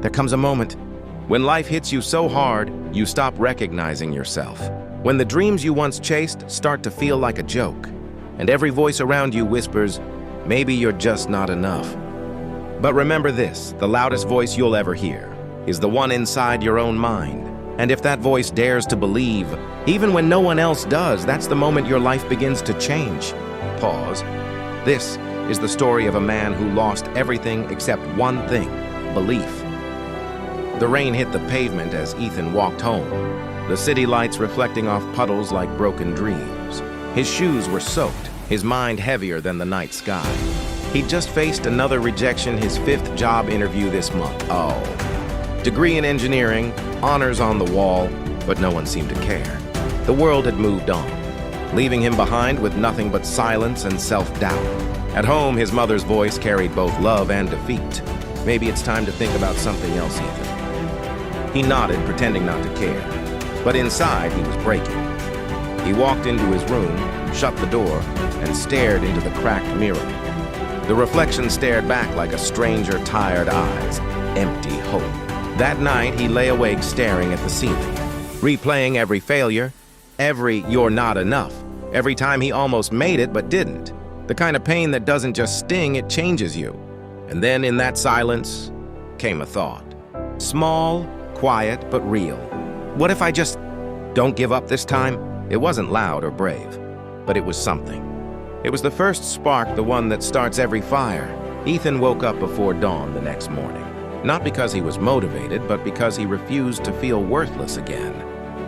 There comes a moment when life hits you so hard, you stop recognizing yourself. When the dreams you once chased start to feel like a joke, and every voice around you whispers, maybe you're just not enough. But remember this, the loudest voice you'll ever hear is the one inside your own mind. And if that voice dares to believe, even when no one else does, that's the moment your life begins to change. Pause. This is the story of a man who lost everything except one thing, belief. The rain hit the pavement as Ethan walked home, the city lights reflecting off puddles like broken dreams. His shoes were soaked, his mind heavier than the night sky. He'd just faced another rejection, his 5th job interview this month. Oh. Degree in engineering, honors on the wall, but no one seemed to care. The world had moved on, leaving him behind with nothing but silence and self-doubt. At home, his mother's voice carried both love and defeat. Maybe it's time to think about something else, Ethan. He nodded, pretending not to care, but inside he was breaking. He walked into his room, shut the door, and stared into the cracked mirror. The reflection stared back like a stranger, tired eyes, empty hope. That night, he lay awake staring at the ceiling, replaying every failure, every "you're not enough," every time he almost made it but didn't. The kind of pain that doesn't just sting, it changes you. And then in that silence came a thought. Small, quiet, but real. What if I just don't give up this time? It wasn't loud or brave, but it was something. It was the first spark, the one that starts every fire. Ethan woke up before dawn the next morning. Not because he was motivated, but because he refused to feel worthless again.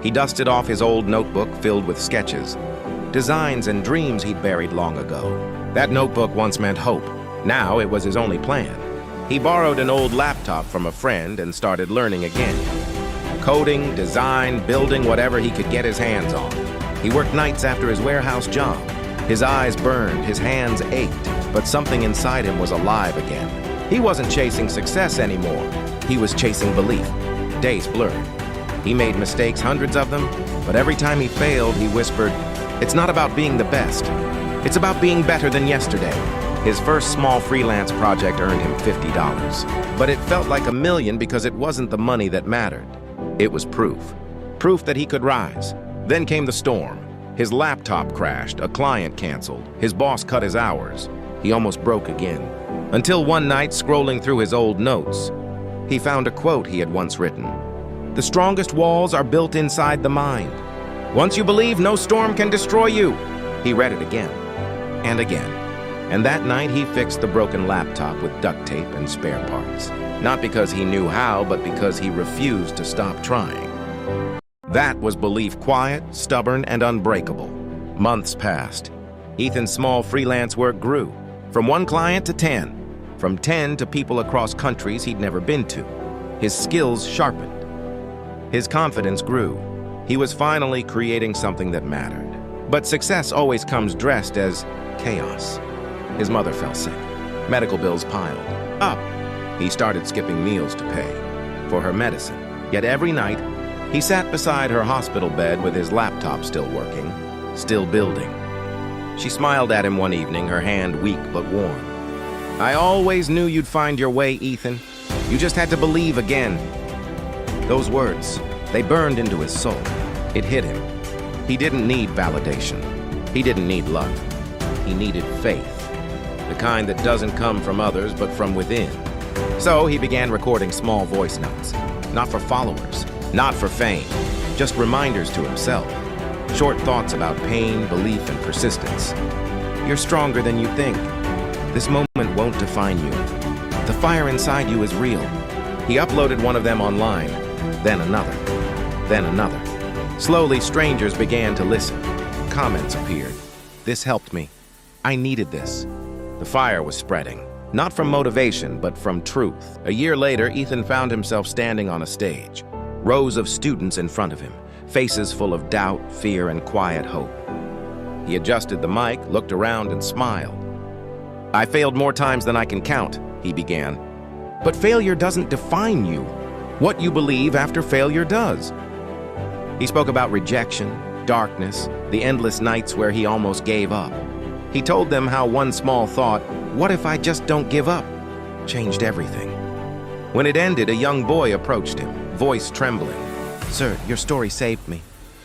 He dusted off his old notebook filled with sketches, designs and dreams he'd buried long ago. That notebook once meant hope. Now it was his only plan. He borrowed an old laptop from a friend and started learning again. Coding, design, building whatever he could get his hands on. He worked nights after his warehouse job. His eyes burned, his hands ached, but something inside him was alive again. He wasn't chasing success anymore. He was chasing belief. Days blurred. He made mistakes, hundreds of them, but every time he failed, he whispered, "It's not about being the best. It's about being better than yesterday." His first small freelance project earned him $50, but it felt like $1 million because it wasn't the money that mattered. It was proof. Proof that he could rise. Then came the storm. His laptop crashed, a client canceled, his boss cut his hours. He almost broke again. Until one night, scrolling through his old notes, he found a quote he had once written. "The strongest walls are built inside the mind. Once you believe, no storm can destroy you." He read it again and again. And that night, he fixed the broken laptop with duct tape and spare parts. Not because he knew how, but because he refused to stop trying. That was belief, quiet, stubborn, and unbreakable. Months passed. Ethan's small freelance work grew. From one client to 10. From 10 to people across countries he'd never been to. His skills sharpened. His confidence grew. He was finally creating something that mattered. But success always comes dressed as chaos. His mother fell sick. Medical bills piled up. He started skipping meals to pay for her medicine. Yet every night, he sat beside her hospital bed with his laptop still working, still building. She smiled at him one evening, her hand weak but warm. "I always knew you'd find your way, Ethan. You just had to believe again." Those words, they burned into his soul. It hit him. He didn't need validation. He didn't need luck. He needed faith. The kind that doesn't come from others, but from within. So he began recording small voice notes. Not for followers, not for fame, just reminders to himself. Short thoughts about pain, belief, and persistence. You're stronger than you think. This moment won't define you. The fire inside you is real. He uploaded one of them online, then another, then another. Slowly, strangers began to listen. Comments appeared. "This helped me. I needed this." The fire was spreading, not from motivation, but from truth. A year later, Ethan found himself standing on a stage. Rows of students in front of him, faces full of doubt, fear, and quiet hope. He adjusted the mic, looked around, and smiled. "I failed more times than I can count," he began. "But failure doesn't define you. What you believe after failure does." He spoke about rejection, darkness, the endless nights where he almost gave up. He told them how one small thought, "What if I just don't give up?" changed everything. When it ended, a young boy approached him, voice trembling. "Sir, your story saved me.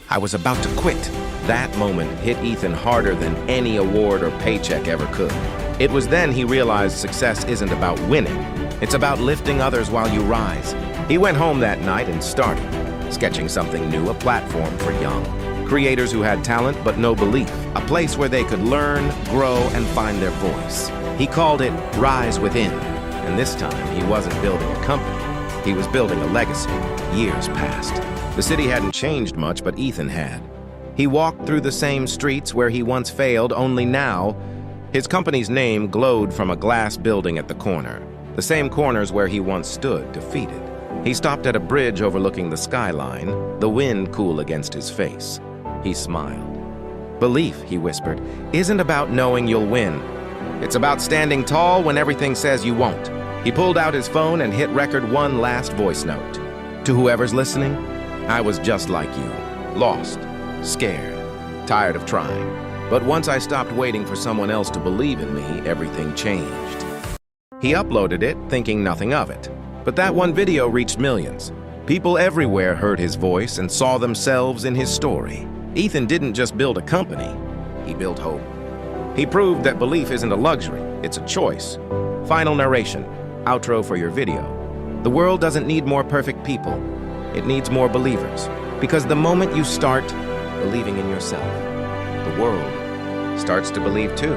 I was about to quit." That moment hit Ethan harder than any award or paycheck ever could. It was then he realized success isn't about winning. It's about lifting others while you rise. He went home that night and started, sketching something new, a platform for young creators who had talent but no belief, a place where they could learn, grow, and find their voice. He called it Rise Within, and this time he wasn't building a company. He was building a legacy. Years passed. The city hadn't changed much, but Ethan had. He walked through the same streets where he once failed, only now his company's name glowed from a glass building at the corner, the same corners where he once stood, defeated. He stopped at a bridge overlooking the skyline, the wind cool against his face. He smiled. "Belief," he whispered, "isn't about knowing you'll win. It's about standing tall when everything says you won't." He pulled out his phone and hit record one last voice note. "To whoever's listening, I was just like you, lost, scared, tired of trying. But once I stopped waiting for someone else to believe in me, everything changed." He uploaded it, thinking nothing of it. But that one video reached millions. People everywhere heard his voice and saw themselves in his story. Ethan didn't just build a company, he built hope. He proved that belief isn't a luxury, it's a choice. Final narration, outro for your video. The world doesn't need more perfect people, it needs more believers. Because the moment you start believing in yourself, the world starts to believe too.